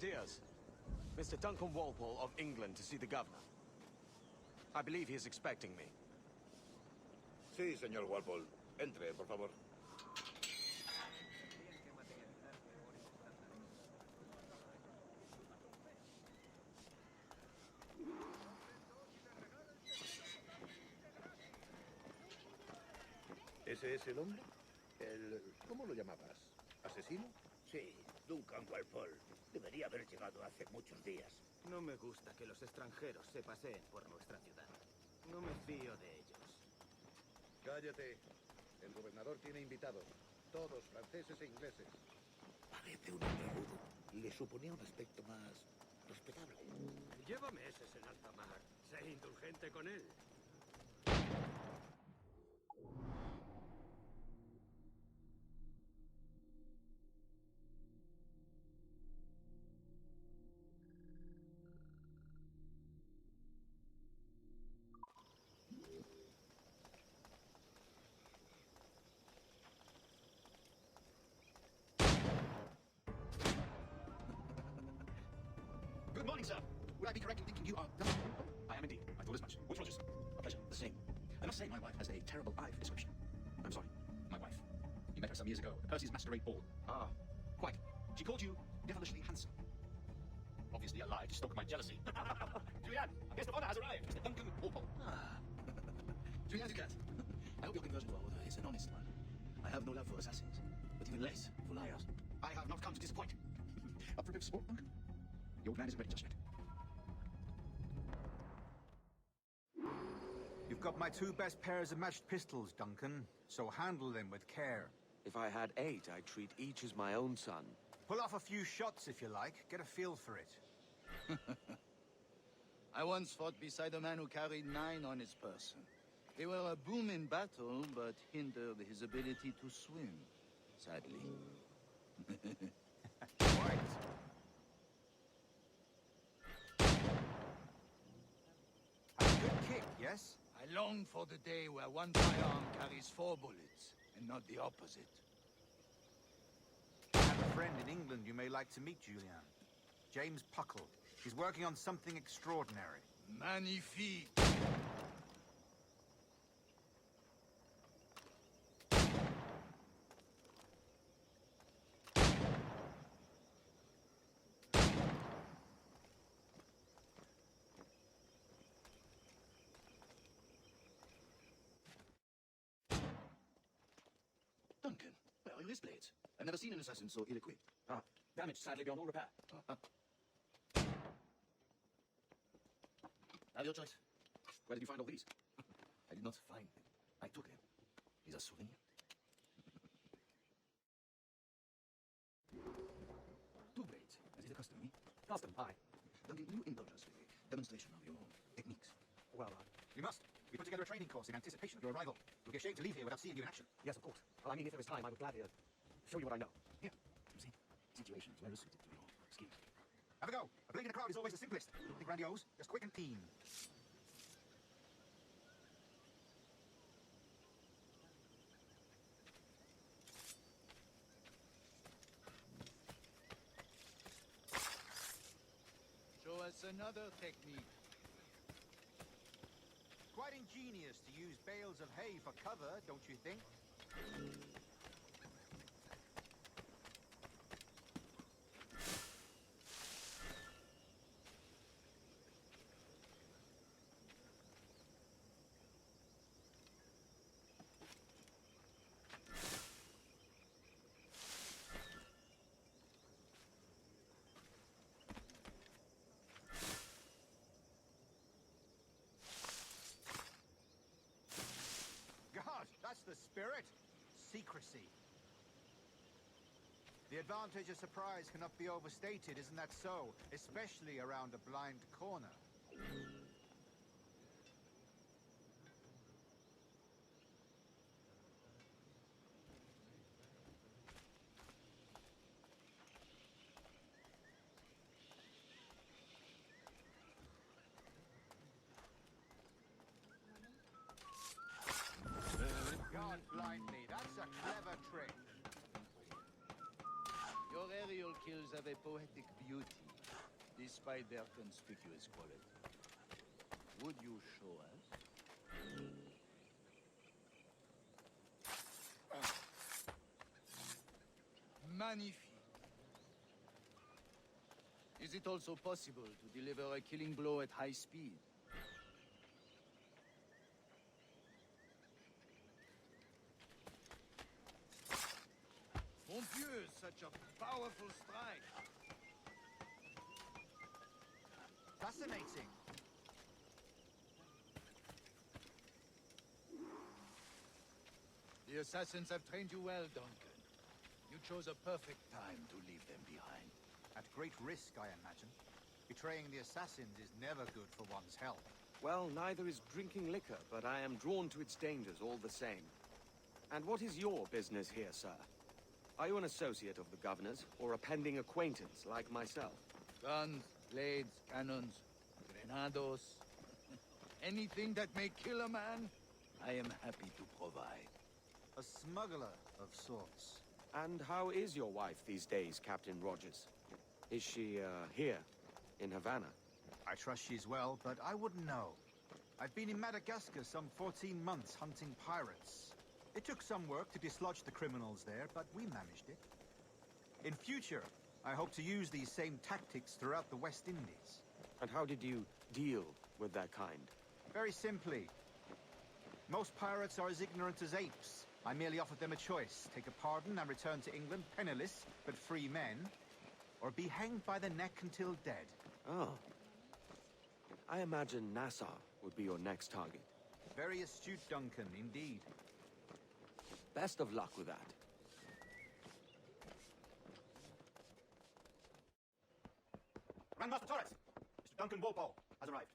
Diaz. Mr. Duncan Walpole of England to see the governor. I believe he is expecting me. Sí, señor Walpole. Entre, por favor. ¿Ese es el hombre? ¿Cómo lo llamabas? ¿Asesino? Sí, Duncan Walpole. Debería haber llegado hace muchos días. No me gusta que los extranjeros se paseen por nuestra ciudad. No me fío de ellos. Cállate. El gobernador tiene invitados. Todos franceses e ingleses. Parece un hombre agudo. Le suponía un aspecto más respetable. Lleva meses en alta mar. Sé indulgente con él. Good morning, sir. Would I be correct in thinking you are... I am indeed. I thought as much. Which Rogers? A pleasure. The same. I must say my wife has a terrible eye for description. I'm sorry. My wife. You met her some years ago at Percy's masquerade ball. Ah, quite. She called you devilishly handsome. Obviously a lie to stoke my jealousy. Julianne, our guest of honor has arrived, Mr. Duncan Walpole. Ah. Julianne Ducat. I hope your conversion to our order is an honest one. I have no love for assassins, but even less for liars. I have not come to disappoint. Up for a bit of sport, Duncan? The old man isn't ready just yet. You've got my two best pairs of matched pistols, Duncan, so handle them with care. If I had 8, I'd treat each as my own son. Pull off a few shots if you like, get a feel for it. I once fought beside a man who carried 9 on his person. They were a boom in battle, but hindered his ability to swim, sadly. Right. A good kick, yes? I long for the day where one firearm carries 4 bullets, and not the opposite. I have a friend in England you may like to meet, Julian. James Puckle. He's working on something extraordinary. Magnifique! Duncan, where are your wrist blades? I've never seen an assassin so ill-equipped. Ah, damaged sadly beyond all repair. Have your choice. Where did you find all these? I did not find them. I took them. These are souvenirs. Two blades, as is the custom, eh? Custom, aye. Duncan, will you indulge us with a demonstration of your techniques? Well, You must. We put together a training course in anticipation of your arrival. We'll be ashamed to leave here without seeing you in action. yes, of course. Well, I mean, if there is time, I would gladly show you what I know. Here, you see, situations well suited to your skill. Have a go. A blade in a crowd is always the simplest. Nothing grandiose, just quick and keen. Show us another technique. Quite ingenious to use bales of hay for cover, don't you think? God, that's the spirit. Secrecy. The advantage of surprise cannot be overstated, isn't that so? Especially around a blind corner. God blind me, that's a clever trick. Your aerial kills have a poetic beauty. despite their conspicuous quality. Would you show us? Magnifique. Is it also possible to deliver a killing blow at high speed? Mon Dieu, such a powerful strike! Fascinating. The assassins have trained you well, Duncan. You chose a perfect time to leave them behind. At great risk, I imagine. Betraying the assassins is never good for one's health. Well, neither is drinking liquor, but I am drawn to its dangers all the same. And what is your business here, sir? Are you an associate of the governor's, or a pending acquaintance like myself? Guns, blades, cannons, grenados. Anything that may kill a man, I am happy to provide. A smuggler of sorts. And how is your wife these days, Captain Rogers? Is she, here, in Havana? I trust she's well, but I wouldn't know. I've been in Madagascar some 14 months hunting pirates. It took some work to dislodge the criminals there, but we managed it. In future, I hope to use these same tactics throughout the West Indies. And how did you deal with that kind? Very simply. Most pirates are as ignorant as apes. I merely offered them a choice. Take a pardon and return to England penniless, but free men. Or be hanged by the neck until dead. Oh. I imagine Nassau would be your next target. Very astute, Duncan, indeed. Best of luck with that. Grandmaster Torres! Mr. Duncan Walpole has arrived.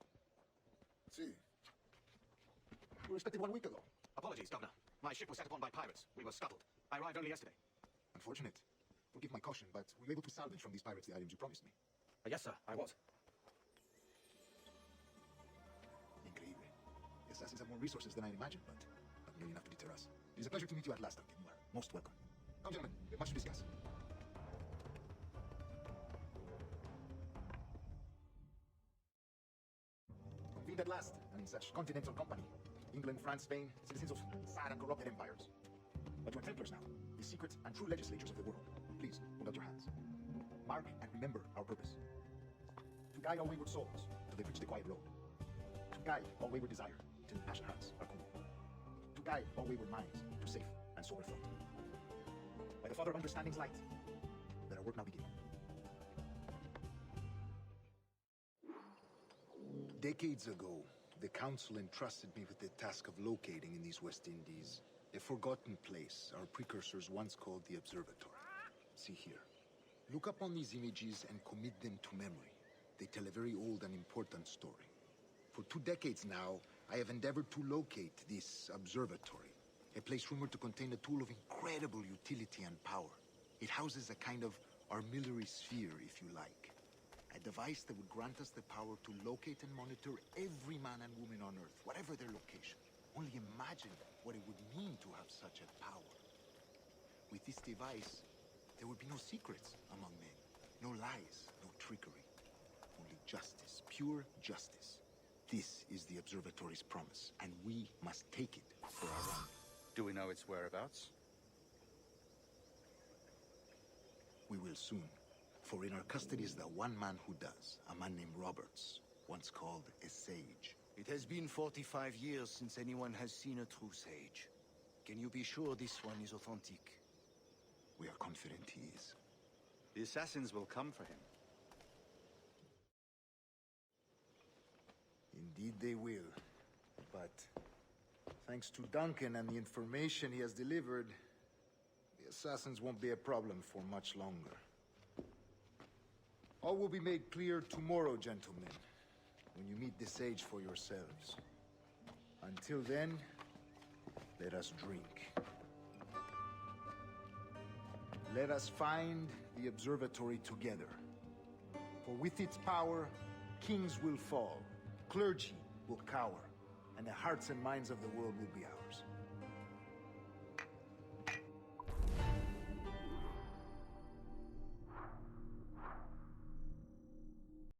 See. You were expected 1 week ago. Apologies, Governor. My ship was set upon by pirates. We were scuttled. I arrived only yesterday. Unfortunate. Forgive my caution, but were you able to salvage from these pirates the items you promised me? Yes, sir, I was. Increíble. The assassins have more resources than I imagined, but not nearly enough to deter us. It is a pleasure to meet you at last, Duncan. You are most welcome. Come, gentlemen. We have much to discuss. Convened at last, and in such continental company. England, France, Spain, citizens of sad and corrupted empires. But you are Templars now, the secret and true legislators of the world. Please, hold out your hands. Mark and remember our purpose. To guide all wayward souls till they reach the quiet road. To guide all wayward desire till passion hearts are cool. To guide all wayward minds to safe and sober thought. By the Father of Understanding's light, let our work now begin. Decades ago, the Council entrusted me with the task of locating in these West Indies a forgotten place our precursors once called the Observatory. See here. Look upon these images and commit them to memory. They tell a very old and important story. For 2 decades now, I have endeavored to locate this observatory, a place rumored to contain a tool of incredible utility and power. It houses a kind of armillary sphere, if you like. A device that would grant us the power to locate and monitor every man and woman on Earth, whatever their location. Only imagine what it would mean to have such a power. With this device, there would be no secrets among men, no lies, no trickery. Only justice, pure justice. This is the Observatory's promise, and we must take it for our own. Do we know its whereabouts? We will soon. For in our custody is the one man who does, a man named Roberts, once called a sage. It has been 45 years since anyone has seen a true sage. Can you be sure this one is authentic? We are confident he is. The assassins will come for him. Indeed they will. But thanks to Duncan and the information he has delivered, the assassins won't be a problem for much longer. All will be made clear tomorrow, gentlemen, when you meet the sage for yourselves. Until then, let us drink. Let us find the observatory together. For with its power, kings will fall, clergy will cower, and the hearts and minds of the world will be ours.